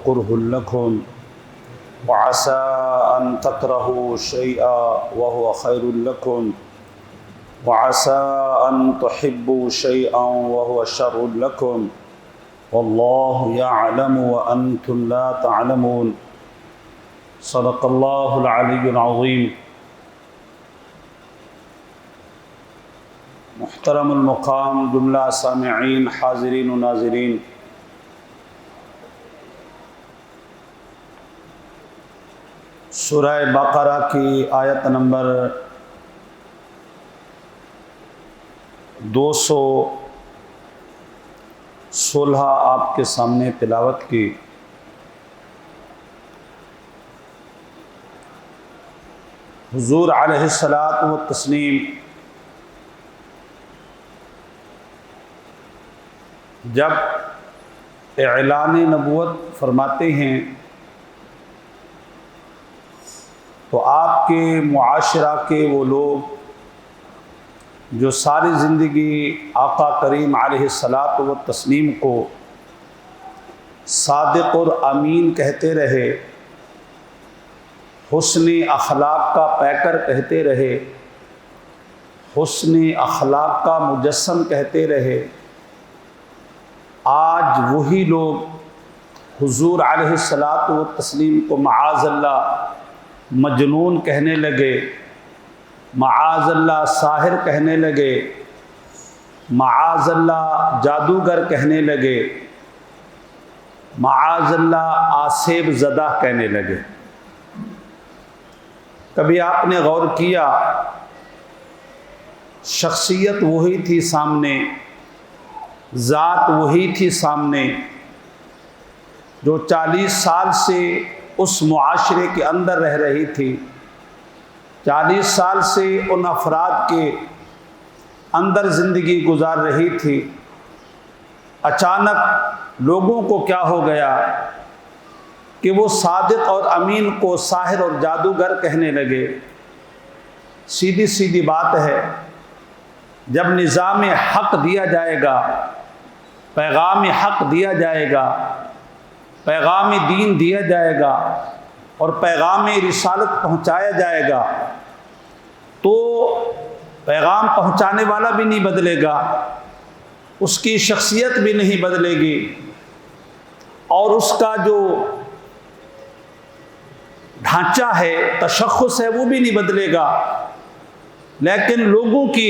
كره لكم وعسى أن تكرهوا شيئا وهو خير لكم وعسى أن تحبوا شيئا وهو شر لكم والله يعلم وأنتم لا تعلمون صدق الله العلي العظيم۔ محترم المقام جملہ سامعین، حاضرین و ناظرین، سورہ بقرہ کی آیت نمبر 216 آپ کے سامنے تلاوت کی۔ حضور علیہ الصلاۃ والتسلیم جب اعلان نبوت فرماتے ہیں تو آپ کے معاشرہ کے وہ لوگ جو ساری زندگی آقا کریم علیہ الصلاۃ والتسلیم کو صادق اور امین کہتے رہے، حسن اخلاق کا پیکر کہتے رہے، حسن اخلاق کا مجسم کہتے رہے، آج وہی لوگ حضور علیہ الصلاۃ والتسلیم کو معاذ اللہ مجنون کہنے لگے، معاذ اللہ ساحر کہنے لگے، معاذ اللہ جادوگر کہنے لگے، معاذ اللہ آسیب زدہ کہنے لگے۔ کبھی آپ نے غور کیا، شخصیت وہی تھی سامنے، ذات وہی تھی سامنے، جو 40 سال سے اس معاشرے کے اندر رہ رہی تھی، 40 سال سے ان افراد کے اندر زندگی گزار رہی تھی۔ اچانک لوگوں کو کیا ہو گیا کہ وہ صادق اور امین کو ساحر اور جادوگر کہنے لگے۔ سیدھی سیدھی بات ہے، جب نظام حق دیا جائے گا، پیغام حق دیا جائے گا، پیغام دین دیا جائے گا اور پیغام رسالت پہنچایا جائے گا تو پیغام پہنچانے والا بھی نہیں بدلے گا، اس کی شخصیت بھی نہیں بدلے گی اور اس کا جو ڈھانچہ ہے، تشخص ہے، وہ بھی نہیں بدلے گا۔ لیکن لوگوں کی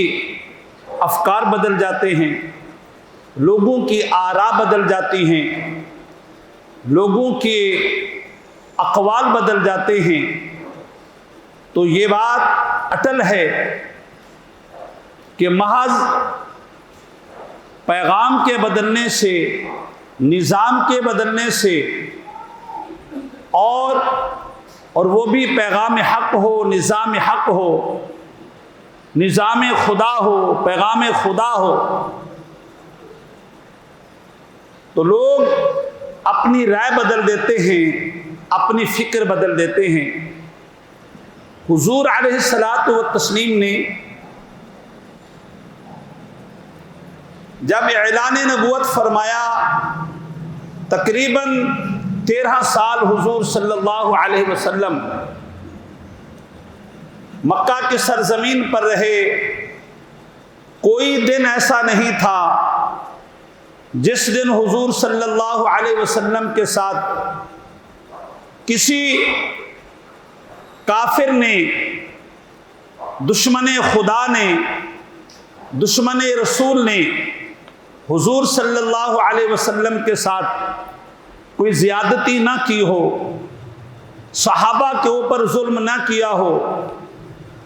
افکار بدل جاتے ہیں، لوگوں کی آراء بدل جاتی ہیں، لوگوں کے اقوال بدل جاتے ہیں، تو یہ بات اٹل ہے کہ محض پیغام کے بدلنے سے، نظام کے بدلنے سے اور وہ بھی پیغام حق ہو، نظام حق ہو، نظام خدا ہو، پیغام خدا ہو، تو لوگ اپنی رائے بدل دیتے ہیں، اپنی فکر بدل دیتے ہیں۔ حضور علیہ الصلاۃ والتسلیم نے جب اعلان نبوت فرمایا، تقریباً 13 سال حضور صلی اللہ علیہ وسلم مکہ کی سرزمین پر رہے۔ کوئی دن ایسا نہیں تھا جس دن حضور صلی اللہ علیہ وسلم کے ساتھ کسی کافر نے، دشمن خدا نے، دشمن رسول نے حضور صلی اللہ علیہ وسلم کے ساتھ کوئی زیادتی نہ کی ہو، صحابہ کے اوپر ظلم نہ کیا ہو،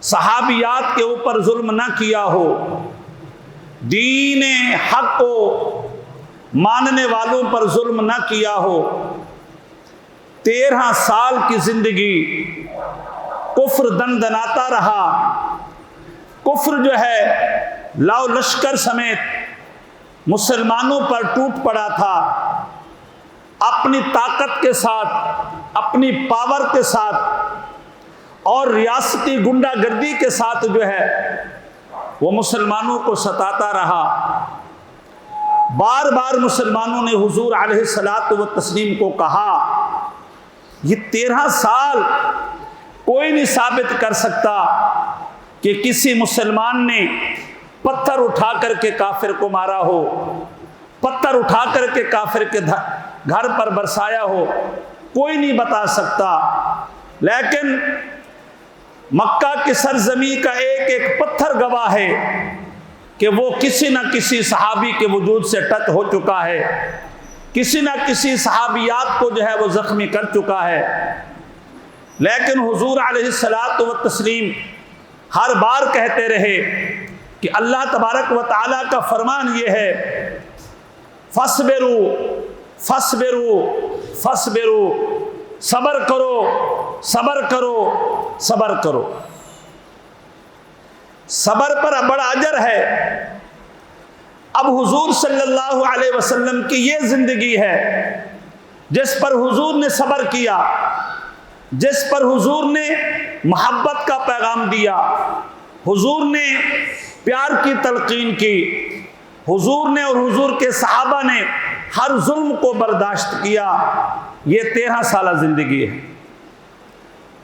صحابیات کے اوپر ظلم نہ کیا ہو، دین حق کو ماننے والوں پر ظلم نہ کیا ہو۔ 13 سال کی زندگی کفر دندناتا رہا، کفر جو ہے لاؤ لشکر سمیت مسلمانوں پر ٹوٹ پڑا تھا، اپنی طاقت کے ساتھ، اپنی پاور کے ساتھ اور ریاستی گنڈا گردی کے ساتھ جو ہے وہ مسلمانوں کو ستاتا رہا۔ بار بار مسلمانوں نے حضور علیہ الصلاۃ والتسلیم کو کہا یہ 13 سال کوئی نہیں ثابت کر سکتا کہ کسی مسلمان نے پتھر اٹھا کر کے کافر کو مارا ہو، پتھر اٹھا کر کے کافر کے گھر پر برسایا ہو، کوئی نہیں بتا سکتا۔ لیکن مکہ کی سرزمین کا ایک ایک پتھر گواہ ہے کہ وہ کسی نہ کسی صحابی کے وجود سے ٹچ ہو چکا ہے، کسی نہ کسی صحابیات کو جو ہے وہ زخمی کر چکا ہے۔ لیکن حضور علیہ الصلاۃ والتسلیم ہر بار کہتے رہے کہ اللہ تبارک و تعالیٰ کا فرمان یہ ہے، فَاصْبِرُوا فَاصْبِرُوا فَاصْبِرُوا، صبر کرو صبر کرو صبر کرو۔ صبر پر بڑا اجر ہے۔ اب حضور صلی اللہ علیہ وسلم کی یہ زندگی ہے جس پر حضور نے صبر کیا، جس پر حضور نے محبت کا پیغام دیا، حضور نے پیار کی تلقین کی، حضور نے اور حضور کے صحابہ نے ہر ظلم کو برداشت کیا۔ یہ 13 سالہ زندگی ہے۔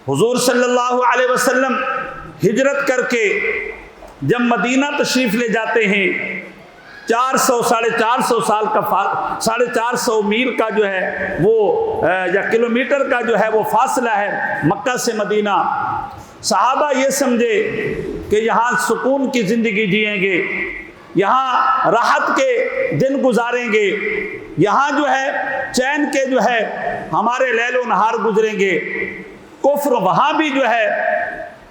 حضور صلی اللہ علیہ وسلم ہجرت کر کے جب مدینہ تشریف لے جاتے ہیں، 400 سال کا 450 میل کا جو ہے وہ یا کلومیٹر کا جو ہے وہ فاصلہ ہے مکہ سے مدینہ۔ صحابہ یہ سمجھے کہ یہاں سکون کی زندگی جئیں گے، یہاں راحت کے دن گزاریں گے، یہاں جو ہے چین کے جو ہے ہمارے لیل و نہار گزریں گے۔ کفر وہاں بھی جو ہے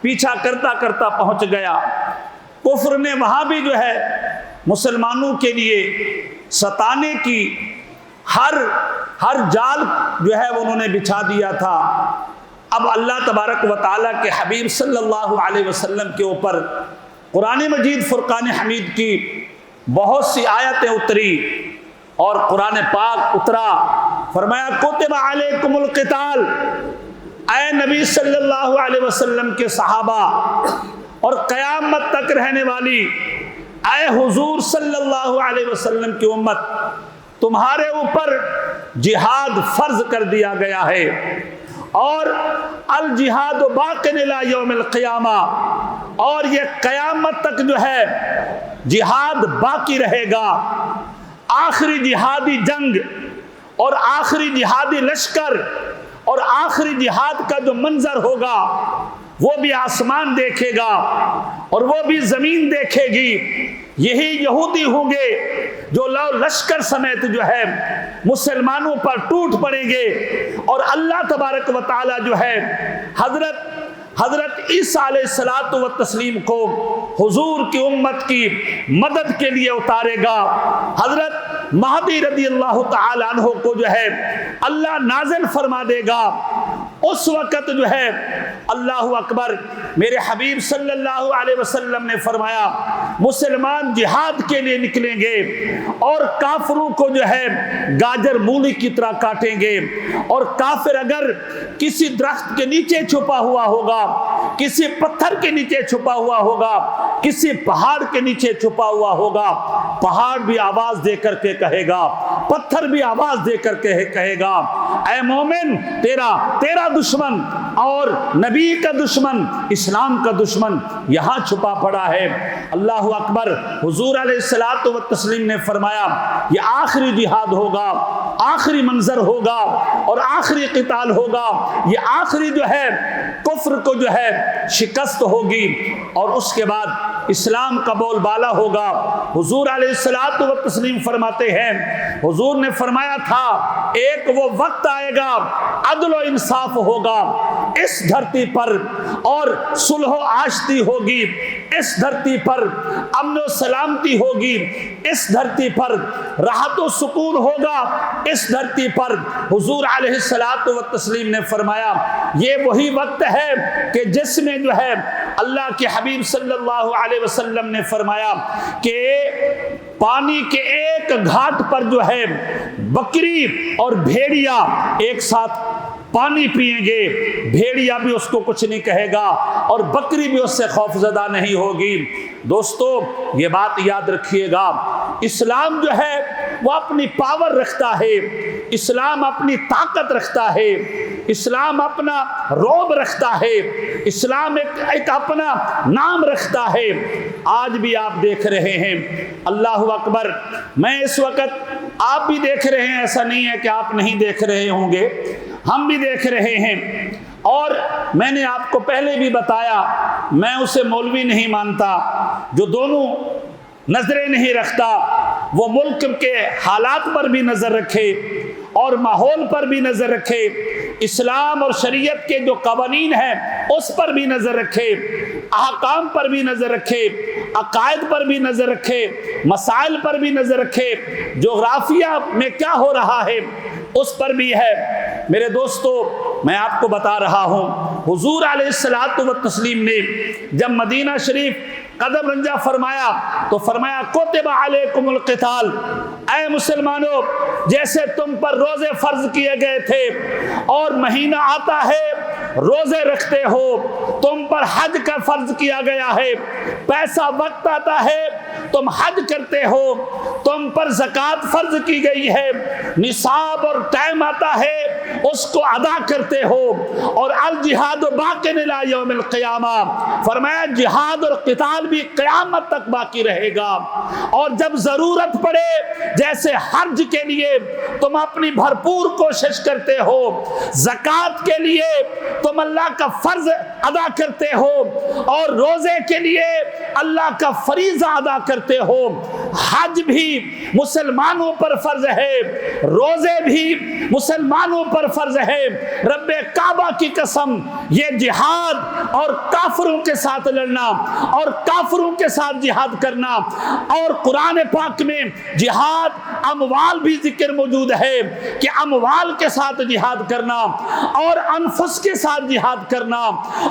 پیچھا کرتا کرتا پہنچ گیا۔ کفر نے وہاں بھی جو ہے مسلمانوں کے لیے ستانے کی ہر جال جو ہے انہوں نے بچھا دیا تھا۔ اب اللہ تبارک و تعالیٰ کے حبیب صلی اللہ علیہ وسلم کے اوپر قرآن مجید فرقان حمید کی بہت سی آیتیں اتری اور قرآن پاک اترا۔ فرمایا کتب علیکم القتال، اے نبی صلی اللہ علیہ وسلم کے صحابہ اور قیامت تک رہنے والی اے حضور صلی اللہ علیہ وسلم کی امت، تمہارے اوپر جہاد فرض کر دیا گیا ہے، اور الجہاد باق الی یوم القیامہ، اور یہ قیامت تک جو ہے جہاد باقی رہے گا۔ آخری جہادی جنگ اور آخری جہادی لشکر اور آخری جہاد کا جو منظر ہوگا وہ بھی آسمان دیکھے گا اور وہ بھی زمین دیکھے گی۔ یہی یہودی ہوں گے جو لشکر سمیت جو ہے مسلمانوں پر ٹوٹ پڑیں گے، اور اللہ تبارک و تعالی جو ہے حضرت عیسیٰ علیہ الصلوۃ والتسلیم کو حضور کی امت کی مدد کے لیے اتارے گا۔ حضرت مہدی رضی اللہ تعالی عنہ کو جو ہے اللہ نازل فرما دے گا۔ اس وقت جو ہے اللہ اکبر، میرے حبیب صلی اللہ علیہ وسلم نے فرمایا مسلمان جہاد کے لیے نکلیں گے اور کافروں کو جو ہے گاجر مولی کی طرح کاٹیں گے، اور کافر اگر کسی درخت کے نیچے چھپا ہوا ہوگا، کسی پتھر کے نیچے چھپا ہوا ہوگا، کسی پہاڑ کے نیچے چھپا ہوا ہوگا، پہاڑ بھی آواز دے کر کے کہے گا، پتھر بھی آواز دے کر کے کہے گا اے مومن، تیرا دشمن اور نبی کا دشمن، اسلام کا دشمن یہاں چھپا پڑا ہے۔ اللہ اکبر۔ حضور علیہ الصلوۃ والتسلیم نے فرمایا یہ آخری جہاد ہوگا، آخری منظر ہوگا اور آخری قتال ہوگا، یہ آخری جو ہے کفر کو جو ہے شکست ہوگی، اور اس کے بعد اسلام کا بول بالا ہوگا۔ حضور علیہ الصلوۃ والتسلیم فرماتے ہیں، حضور نے فرمایا تھا ایک وہ وقت آئے گا عدل و انصاف ہوگا اس دھرتی پر، اور صلح و آشتی ہوگی اس دھرتی پر، امن و سلامتی ہوگی اس دھرتی پر، راحت و سکون ہوگا اس دھرتی پر۔ حضور علیہ الصلوۃ والتسلیم نے فرمایا یہ وہی وقت ہے کہ جس میں جو ہے اللہ کے حبیب صلی اللہ علیہ وسلم نے فرمایا کہ پانی کے ایک گھاٹ پر جو ہے بکری اور بھیڑیا ایک ساتھ پانی پئیں گے، بھیڑیا بھی اس کو کچھ نہیں کہے گا اور بکری بھی اس سے خوف زدہ نہیں ہوگی۔ دوستو یہ بات یاد رکھیے گا، اسلام جو ہے وہ اپنی پاور رکھتا ہے، اسلام اپنی طاقت رکھتا ہے، اسلام اپنا رعب رکھتا ہے، اسلام ایک اپنا نام رکھتا ہے۔ آج بھی آپ دیکھ رہے ہیں، اللہ اکبر، میں اس وقت، آپ بھی دیکھ رہے ہیں، ایسا نہیں ہے کہ آپ نہیں دیکھ رہے ہوں گے، ہم بھی دیکھ رہے ہیں۔ اور میں نے آپ کو پہلے بھی بتایا، میں اسے مولوی نہیں مانتا جو دونوں نظریں نہیں رکھتا، وہ ملک کے حالات پر بھی نظر رکھے اور ماحول پر بھی نظر رکھے، اسلام اور شریعت کے جو قوانین ہیں اس پر بھی نظر رکھے، احکام پر بھی نظر رکھے، عقائد پر بھی نظر رکھے، مسائل پر بھی نظر رکھے، جغرافیہ میں کیا ہو رہا ہے اس پر بھی ہے۔ میرے دوستو، میں آپ کو بتا رہا ہوں، حضور علیہ الصلوۃ والتسلیم نے جب مدینہ شریف قدم رنجہ فرمایا تو فرمایا کتب علیکم القتال، اے مسلمانوں، جیسے تم پر روزے فرض کیے گئے تھے اور مہینہ آتا ہے روزے رکھتے ہو، تم پر حج کا فرض کیا گیا ہے، پیسہ وقت آتا ہے تم حج کرتے ہو، تم پر زکوٰۃ فرض کی گئی ہے، نصاب اور ٹائم آتا ہے اس کو ادا کرتے ہو، اور الجہاد باق الی یوم القیامہ، فرمایا جہاد اور قتال بھی قیامت تک باقی رہے گا، اور جب ضرورت پڑے جیسے حج کے لیے تم اپنی بھرپور کوشش کرتے ہو، زکوٰۃ کے لیے تم اللہ کا فرض ادا کرتے ہو، اور روزے کے لیے اللہ کا فریضہ ادا کرتے ہو، حج بھی مسلمانوں پر فرض ہے، روزے بھی مسلمانوں پر فرض ہے، رب کعبہ کی قسم، یہ جہاد اور کافروں کے ساتھ لڑنا اور کافروں کے ساتھ جہاد کرنا، اور قرآن پاک میں جہاد اموال بھی ذکر موجود ہے کہ اموال کے ساتھ جہاد کرنا اور انفس کے ساتھ جہاد کرنا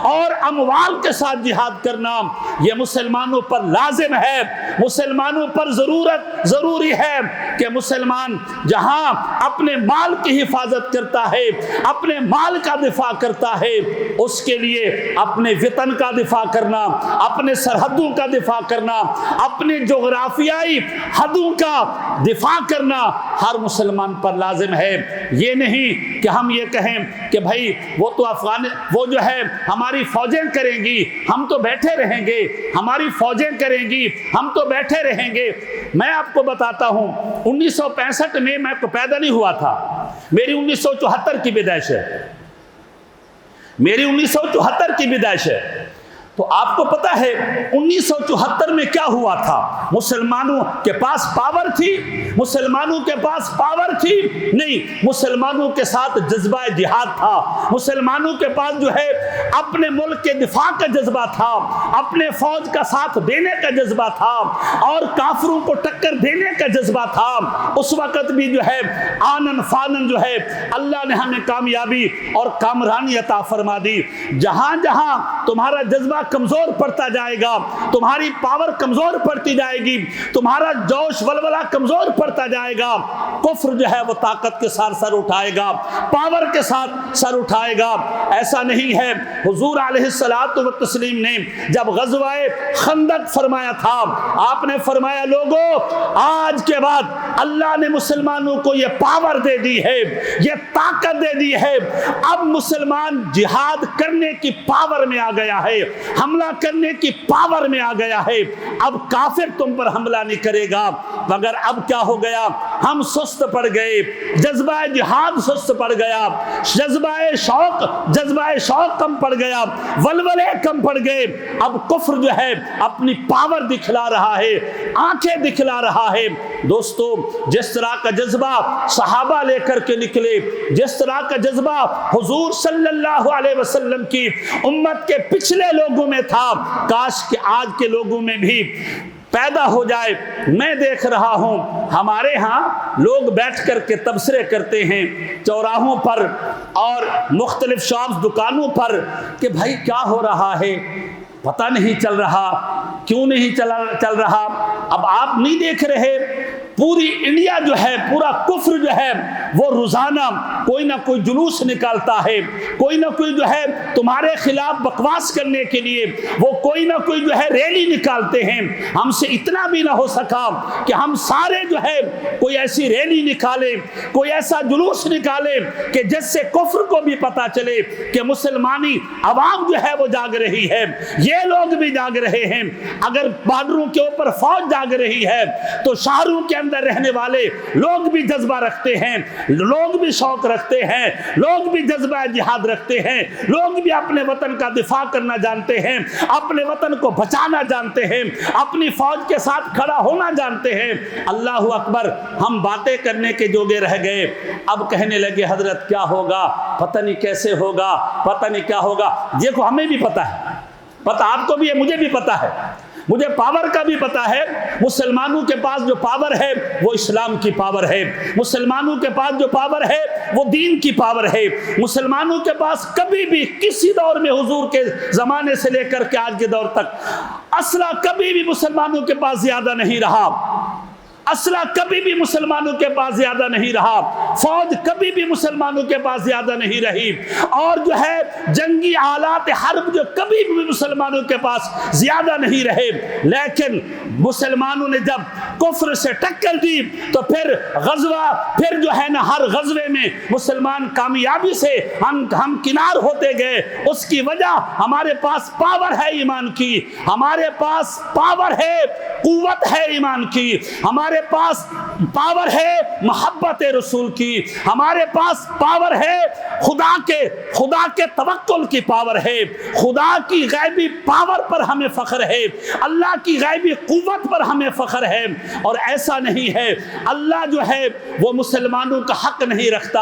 اور اموال کے ساتھ جہاد کرنا، یہ مسلمانوں پر لازم ہے، مسلمانوں پر ضروری ہے کہ مسلمان جہاں اپنے مال کی حفاظت کرتا ہے، اپنے مال کا دفاع کرتا ہے، اس کے لیے اپنے وطن کا دفاع کرنا، اپنے سرحدوں کا دفاع کرنا، اپنے جغرافیائی حدوں کا دفاع کرنا ہر مسلمان پر لازم ہے۔ یہ نہیں کہ ہم یہ کہیں کہ بھائی وہ تو وہ جو ہے ہماری فوجیں کریں گی، ہم تو بیٹھے رہیں گے، ہماری فوجیں کریں گی، ہم تو بیٹھے رہیں گے۔ میں آپ کو بتاتا ہوں، 1965 میں میں تو پیدا نہیں ہوا تھا، میری 1974 کی پیدائش ہے، میری 1974 کی پیدائش ہے، تو آپ کو پتا ہے 1974 میں کیا ہوا تھا؟ مسلمانوں کے پاس پاور تھی؟ مسلمانوں کے پاس پاور تھی؟ نہیں، مسلمانوں کے ساتھ جذبہ جہاد تھا، مسلمانوں کے پاس جو ہے اپنے ملک کے دفاع کا جذبہ تھا، اپنے فوج کا ساتھ دینے کا جذبہ تھا اور کافروں کو ٹکر دینے کا جذبہ تھا۔ اس وقت بھی جو ہے آنن فانن جو ہے اللہ نے ہمیں کامیابی اور کامرانی عطا فرما دی۔ جہاں جہاں تمہارا جذبہ کمزور پڑتا جائے گا، تمہاری پاور کمزور پڑتی جائے گی، تمہارا جوش ولولہ کمزور پڑتا جائے گا، کفر جو ہے وہ طاقت کے ساتھ سر اٹھائے گا، پاور کے ساتھ سر اٹھائے گا۔ ایسا نہیں ہے، حضور علیہ الصلوۃ والتسلیم نے جب غزوہ خندق فرمایا تھا، آپ نے فرمایا لوگوں آج کے بعد اللہ نے مسلمانوں کو یہ پاور دے دی ہے، یہ طاقت دے دی ہے، اب مسلمان جہاد کرنے کی پاور میں آ گیا ہے، حملہ کرنے کی پاور میں آ گیا ہے، اب کافر تم پر حملہ نہیں کرے گا۔ مگر اب کیا ہو گیا؟ ہم سست پڑ گئے، جذبہ جہاد سست پڑ گیا، جذبہ شوق کم پڑ گیا، ولولے کم پڑ گئے، اب کفر جو ہے اپنی پاور دکھلا رہا ہے، آنکھیں دکھلا رہا ہے۔ دوستو، جس طرح کا جذبہ صحابہ لے کر کے نکلے، جس طرح کا جذبہ حضور صلی اللہ علیہ وسلم کی امت کے پچھلے لوگوں میں تھا، کاش کہ آج کے لوگوں میں بھی پیدا ہو جائے۔ میں دیکھ رہا ہوں ہمارے ہاں لوگ بیٹھ کر کے تبصرے کرتے ہیں چوراہوں پر اور مختلف شاپس دکانوں پر کہ بھائی کیا ہو رہا ہے، پتہ نہیں چل رہا، کیوں نہیں چل رہا۔ اب آپ نہیں دیکھ رہے پوری انڈیا جو ہے، پورا کفر جو ہے وہ روزانہ کوئی نہ کوئی جلوس نکالتا ہے، کوئی نہ کوئی جو ہے تمہارے خلاف بکواس کرنے کے لیے وہ کوئی نہ کوئی جو ہے ریلی نکالتے ہیں۔ ہم سے اتنا بھی نہ ہو سکا کہ ہم سارے جو ہے کوئی ایسی ریلی نکالے، کوئی ایسا جلوس نکالے کہ جس سے کفر کو بھی پتا چلے کہ مسلمانی عوام جو ہے وہ جاگ رہی ہے، یہ لوگ بھی جاگ رہے ہیں۔ اگر بارڈروں کے اوپر فوج جاگ رہی ہے تو شہروں کے اندر رہنے والے لوگ بھی جذبہ رکھتے ہیں، لوگ بھی شوق رکھتے ہیں، لوگ بھی جذبہ جہاد رکھتے ہیں، لوگ بھی اپنے وطن کا دفاع کرنا جانتے ہیں، اپنے وطن کو بچانا جانتے ہیں، اپنی فوج کے ساتھ کھڑا ہونا جانتے ہیں۔ اللہ اکبر، ہم باتیں کرنے کے جوگے رہ گئے، اب کہنے لگے حضرت کیا ہوگا، پتہ نہیں کیسے ہوگا، پتہ نہیں کیا ہوگا۔ دیکھو ہمیں بھی پتہ ہے، پتہ آپ کو بھی ہے، مجھے بھی پتہ ہے، مجھے پاور کا بھی پتا ہے۔ مسلمانوں کے پاس جو پاور ہے وہ اسلام کی پاور ہے، مسلمانوں کے پاس جو پاور ہے وہ دین کی پاور ہے۔ مسلمانوں کے پاس کبھی بھی کسی دور میں حضور کے زمانے سے لے کر کے آج کے دور تک اسلحہ کبھی بھی مسلمانوں کے پاس زیادہ نہیں رہا، اسلحہ کبھی بھی مسلمانوں کے پاس زیادہ نہیں رہا، فوج کبھی بھی مسلمانوں کے پاس زیادہ نہیں رہی، اور جو ہے جنگی آلات حرب جو کبھی بھی مسلمانوں کے پاس زیادہ نہیں رہے۔ لیکن مسلمانوں نے جب کفر سے ٹکر دی تو پھر غزوہ، پھر جو ہے نا ہر غزوے میں مسلمان کامیابی سے ہم کنار ہوتے گئے۔ اس کی وجہ ہمارے پاس پاور ہے ایمان کی، ہمارے پاس پاور ہے، قوت ہے ایمان کی، ہمارے پاس پاور ہے محبت رسول کی، ہمارے پاس پاور ہے خدا کے توکل کی پاور ہے، خدا کی غیبی پاور پر ہمیں فخر ہے، اللہ کی غیبی قوت پر ہمیں فخر ہے۔ اور ایسا نہیں ہے اللہ جو ہے وہ مسلمانوں کا حق نہیں رکھتا،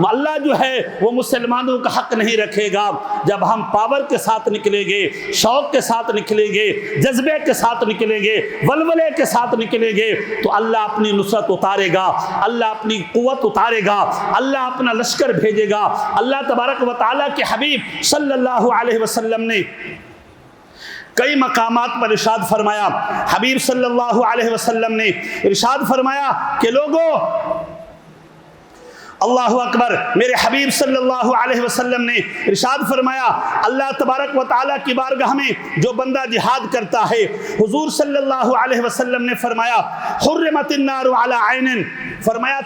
اللہ جو ہے وہ مسلمانوں کا حق نہیں رکھے گا۔ جب ہم پاور کے ساتھ نکلیں گے، شوق کے ساتھ نکلیں گے، جذبے کے ساتھ نکلیں گے، ولولے کے ساتھ نکلیں گے تو اللہ اپنی نصرت اتارے گا، اللہ اپنی قوت اتارے گا، اللہ اپنا لشکر بھیجے گا۔ اللہ تبارک و تعالیٰ کے حبیب صلی اللہ علیہ وسلم نے کئی مقامات پر ارشاد فرمایا، حبیب صلی اللہ علیہ وسلم نے ارشاد فرمایا کہ لوگوں، اللہ اکبر، میرے حبیب صلی اللہ علیہ وسلم نے ارشاد فرمایا، اللہ تبارک و تعالیٰ کی بارگاہ میں جو بندہ جہاد کرتا ہے، حضور صلی اللہ علیہ وسلم نے فرمایا حرمت النار علی عین، فرمایا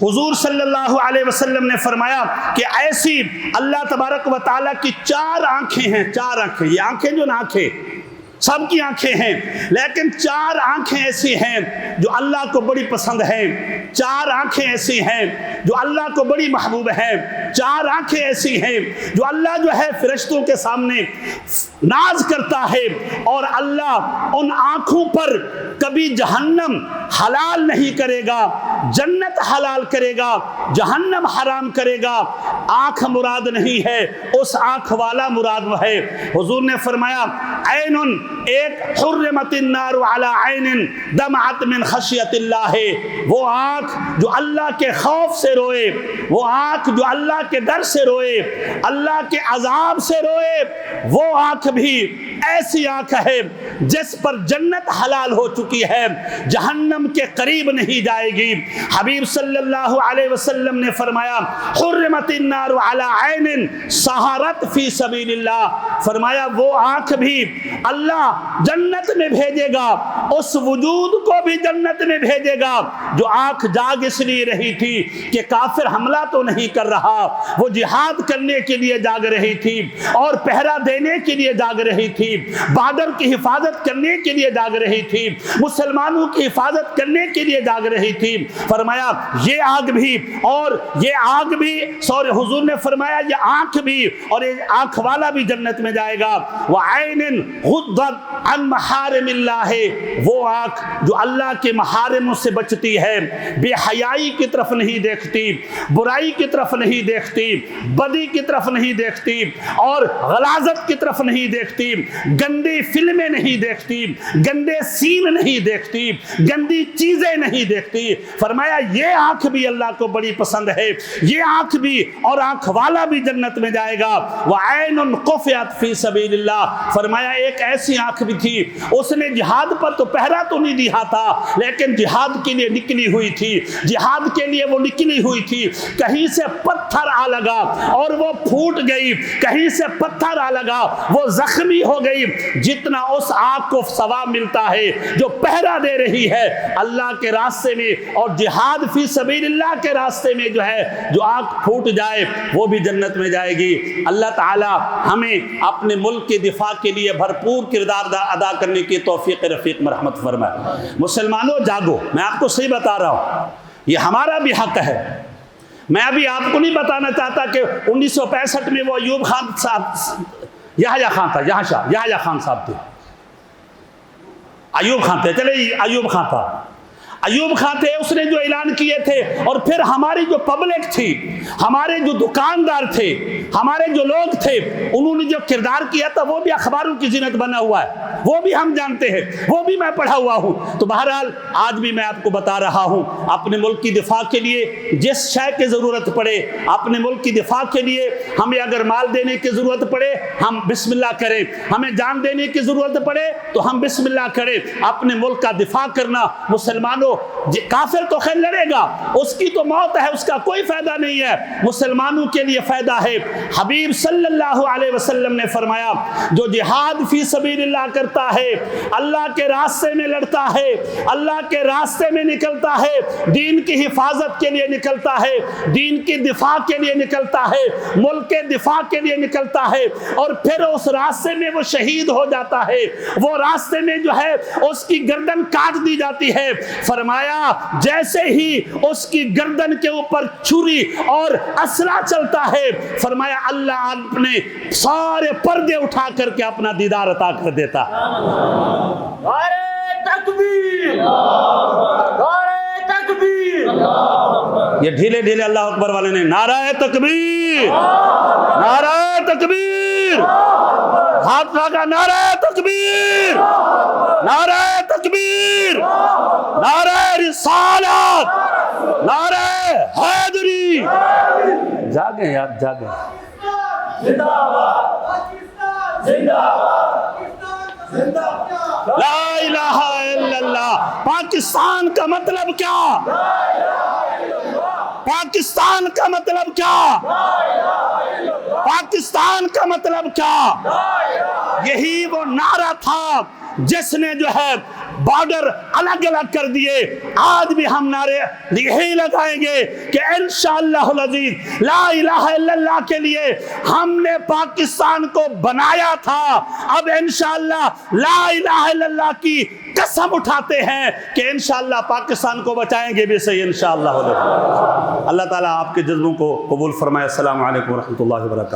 حضور صلی اللہ علیہ وسلم نے فرمایا کہ ایسی اللہ تبارک و تعالیٰ کی چار آنکھیں ہیں، چار آنکھیں، یہ آنکھیں جو نا آنکھیں سب کی آنکھیں ہیں، لیکن چار آنکھیں ایسی ہیں جو اللہ کو بڑی پسند ہیں، چار آنکھیں ایسی ہیں جو اللہ کو بڑی محبوب ہیں، چار آنکھیں ایسی ہیں جو اللہ جو ہے فرشتوں کے سامنے ناز کرتا ہے، اور اللہ ان آنکھوں پر کبھی جہنم حلال نہیں کرے گا، جنت حلال کرے گا، جہنم حرام کرے گا۔ آنکھ مراد نہیں ہے، اس آنکھ والا مراد وہ ہے۔ حضور نے فرمایا عین، ایک حرمت النار علی عین دمعت من خشیت اللہ، وہ آنکھ جو اللہ کے خوف سے روئے، وہ آنکھ جو اللہ کے ڈر سے روئے، اللہ کے عذاب سے روئے، وہ آنکھ بھی ایسی آنکھ ہے جس پر جنت حلال ہو چکی ہے، جہنم کے قریب نہیں جائے گی۔ حبیب صلی اللہ علیہ وسلم نے فرمایا حرمت النار علی عین سہرت فی سبیل اللہ، فرمایا وہ آنکھ بھی اللہ جنت میں بھیجے گا، اس وجود کو بھی جنت میں بھیجے گا جو آنکھ جاگ اس لیے رہی تھی کہ کافر حملہ تو نہیں کر رہا، وہ جہاد کرنے کے لیے جاگ رہی تھی، اور پہرا دینے کے لیے جاگ رہی تھی، بارڈر کی حفاظت کرنے کے لیے جاگ رہی تھی، مسلمانوں کی حفاظت کرنے کے لیے جاگ رہی تھی۔ فرمایا یہ آگ بھی، اور یہ آگ بھی، حضور نے فرمایا یہ آنکھ بھی اور یہ آنکھ والا بھی جنت میں جائے گا۔ وَعَيْنٍ غُضَّتْ عَنْ مَحَارِمِ اللَّهِ، وہ آنکھ جو اللہ کے محارموں سے بچتی ہے، بے حیائی کی طرف نہیں دیکھتی، برائی کی طرف نہیں دیکھتی، بدی کی طرف نہیں دیکھتی، اور غلاظت کی طرف نہیں دیکھتی، گندی فلمیں نہیں دیکھتی، گندے سین نہیں دیکھتی، گندی چیزیں نہیں دیکھتی۔ فرمایا یہ آنکھ بھی اللہ کو بڑی پسند ہے، یہ آنکھ بھی اور آنکھ والا بھی جنت میں جائے گا۔ وَعَيْنٌ قُفِّيَتْ فِي سَبِيلِ اللَّهِ، فرمایا ایک ایسی آنکھ بھی تھی، اس نے جہاد پر تو پہرا تو نہیں دیا تھا، لیکن جہاد کے لیے نکلی ہوئی تھی، جہاد کے لیے وہ نکلی ہوئی تھی، کہیں سے پتھر آ لگا اور وہ پھوٹ گئی، کہیں سے پتھر آ لگا وہ زخمی ہو گئی، جتنا اس آنکھ کو ثواب ملتا ہے جو پہرا دے رہی ہے اللہ کے راستے میں اور جہاد فی سبیل اللہ کے راستے میں جو ہے جو آنکھ پھوٹ جائے وہ بھی جنت میں جائے گی۔ اللہ تعالی ہمیں اپنے ملک کے دفاع کے لیے بھرپور کردار ادا کرنے کی توفیق رفیق مرحمت فرمائے۔ مسلمانوں جاگو، میں آپ کو صحیح بتا رہا ہوں، یہ ہمارا بھی حق ہے۔ میں ابھی آپ کو نہیں بتانا چاہتا کہ 1965 میں وہ ایوب خان صاحب، یحییٰ خان تھا، یحییٰ خان صاحب تھے، ایوب خان تھے، چلے ایوب خان تھا، ایوب خان تھے، اس نے جو اعلان کیے تھے، اور پھر ہماری جو پبلک تھی، ہمارے جو دکاندار تھے، ہمارے جو لوگ تھے، انہوں نے جو کردار کیا تھا وہ بھی اخباروں کی زینت بنا ہوا ہے، وہ بھی ہم جانتے ہیں، وہ بھی میں پڑھا ہوا ہوں۔ تو بہرحال آج بھی میں آپ کو بتا رہا ہوں، اپنے ملک کی دفاع کے لیے جس شے کی ضرورت پڑے، اپنے ملک کی دفاع کے لیے ہمیں اگر مال دینے کی ضرورت پڑے ہم بسم اللہ کریں، ہمیں جان دینے کی ضرورت پڑے تو ہم بسم اللہ کریں۔ اپنے ملک کا دفاع کرنا، مسلمانوں کافر تو خیر لڑے گا، اس کی تو موت ہے، اس کا کوئی فائدہ نہیں ہے، مسلمانوں کے لیے فائدہ ہے۔ حبیب صلی اللہ علیہ وسلم نے فرمایا جو جہاد فی سبیل اللہ کرتا ہے، اللہ کے راستے میں لڑتا ہے، اللہ کے راستے میں نکلتا ہے، دین کی حفاظت کے لیے نکلتا ہے، دین کی دفاع کے لیے نکلتا ہے، ملک کے دفاع کے لیے نکلتا ہے، اور پھر اس راستے میں وہ شہید ہو جاتا ہے، وہ راستے میں جو ہے اس کی گردن کاٹ دی جاتی ہے۔ فرمایا جیسے ہی اس کی گردن کے اوپر چھری اور اسلحہ چلتا ہے، فرمایا اللہ اپنے سارے پردے اٹھا کر کے اپنا دیدار عطا کر دیتا۔ نعرہ تکبیر، نعرہ تکبیر۔ یہ ڈھیلے ڈھیلے اللہ اکبر والے نے نعرہ تکبیر، نعرہ تکبیر، ہاتھ لگا نعرہ تکبیر، نعرہ تکبیر، نعرہ رسالت، نعرہ حیدری۔ جاگیں یار جاگیں۔ زندہ باد، زندہ باد، زندہ باد۔ لا الہ الا اللہ۔ پاکستان کا مطلب کیا؟ پاکستان کا مطلب کیا؟ پاکستان کا مطلب کیا؟ یہی وہ نعرہ تھا جس نے جو ہے بارڈر الگ الگ کر دیے۔ آج بھی ہم نعرے یہی لگائیں گے کہ انشاءاللہ العزیز لا الہ الا اللہ کے لیے ہم نے پاکستان کو بنایا تھا، اب انشاءاللہ لا الہ الا اللہ کی قسم اٹھاتے ہیں کہ انشاءاللہ پاکستان کو بچائیں گے بھی صحیح انشاءاللہ۔ اللہ تعالیٰ آپ کے جذبوں کو قبول فرمائے۔ السلام علیکم ورحمۃ اللہ وبرکاتہ۔